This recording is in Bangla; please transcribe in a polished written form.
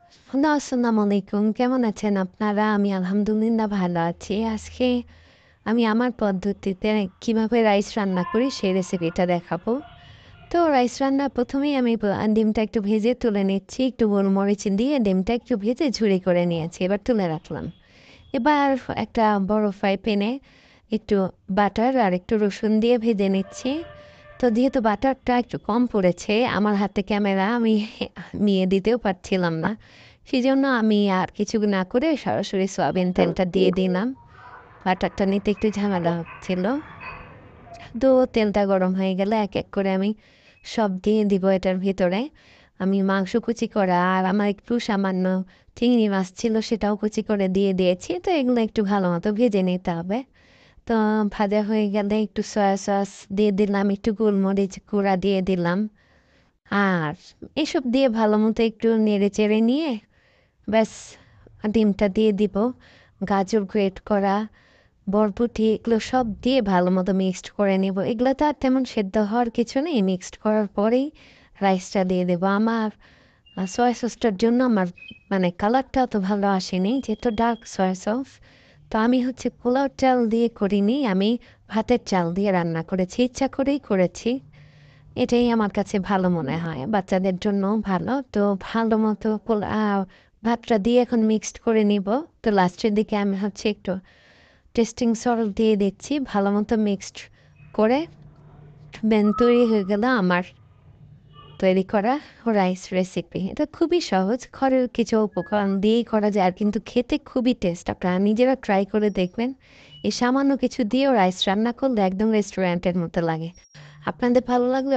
হ্যালো, আসসালামু আলাইকুম। কেমন আছেন আপনারা? আমি আলহামদুলিল্লাহ ভালো আছি। আজকে আমি আমার পদ্ধতিতে কীভাবে রাইস রান্না করি সেই রেসিপিটা দেখাবো। তো রাইস রান্না ১ম এই আমি ডিমটা একটু ভেজে তুলে নিচ্ছি। একটু গোলমরিচ দিয়ে ডিমটা একটু ভেজে ঝুরি করে নিয়েছি। এবার তুলে রাখলাম। এবার একটা বড় ফ্রাই প্যানে একটু বাটার আর একটু রসুন দিয়ে ভেজে নিচ্ছি। তো যেহেতু বাটারটা একটু কম পড়েছে, আমার হাতে ক্যামেরা আমি নিয়ে দিতেও পারছিলাম না। সেজন্য আমি আর কিছু না করে সরাসরি সয়াবিন তেলটা দিয়ে দিলাম। বাটারটা নিতে একটু ঝামেলা হচ্ছিল। তো তেলটা গরম হয়ে গেলে এক এক করে আমি সব দিয়ে দিব এটার ভিতরে। আমি মাংস কুচি করা আর আমার একটু সামান্য চিংড়ি মাছ ছিল সেটাও কুচি করে দিয়ে দিয়েছি। তো এগুলো একটু ভালো মতো ভেজে নিতে হবে। তো ভাজা হয়ে গেলে একটু সয়া সস দিয়ে দিলাম, একটু গোলমরিচ গুঁড়া দিয়ে দিলাম। আর এসব দিয়ে ভালো মতো একটু নেড়ে চেড়ে নিয়ে ব্যাস ডিমটা দিয়ে দিব। গাজর গ্রেট করা, বরবটি এগুলো সব দিয়ে ভালো মতো মিক্সড করে নেব। এগুলো তো আর তেমন সেদ্ধ হওয়ার কিছু নেই। মিক্সড করার পরেই রাইসটা দিয়ে দেবো। আমার সয়া সসটার জন্য আমার মানে কালারটা অত ভালো আসেনি, যেহেতু ডার্ক সয়া সস। তো আমি হচ্ছে পোলাও চাল দিয়ে করিনি, আমি ভাতের চাল দিয়ে রান্না করেছি। ইচ্ছা করেই করেছি। এটাই আমার কাছে ভালো মনে হয়। বাচ্চাদের জন্যও ভালো। তো ভালো মতো ভাতটা দিয়ে এখন মিক্সড করে নিব। তো লাস্টের দিকে আমি হচ্ছে একটু টেস্টিং সল্ট দিয়ে দিচ্ছি। ভালো মতো মিক্সড করে তৈরি হয়ে গেল আমার তৈরি করা রাইস রেসিপি। এটা খুবই সহজ। ঘরের কিছু উপকরণ দিয়েই করা যায়। আর কিন্তু খেতে খুবই টেস্ট। আপনারা নিজেরা ট্রাই করে দেখবেন। এই সামান্য কিছু দিয়েও রাইস রান্না করলে একদম রেস্টুরেন্টের মতো লাগে। আপনাদের ভালো লাগলে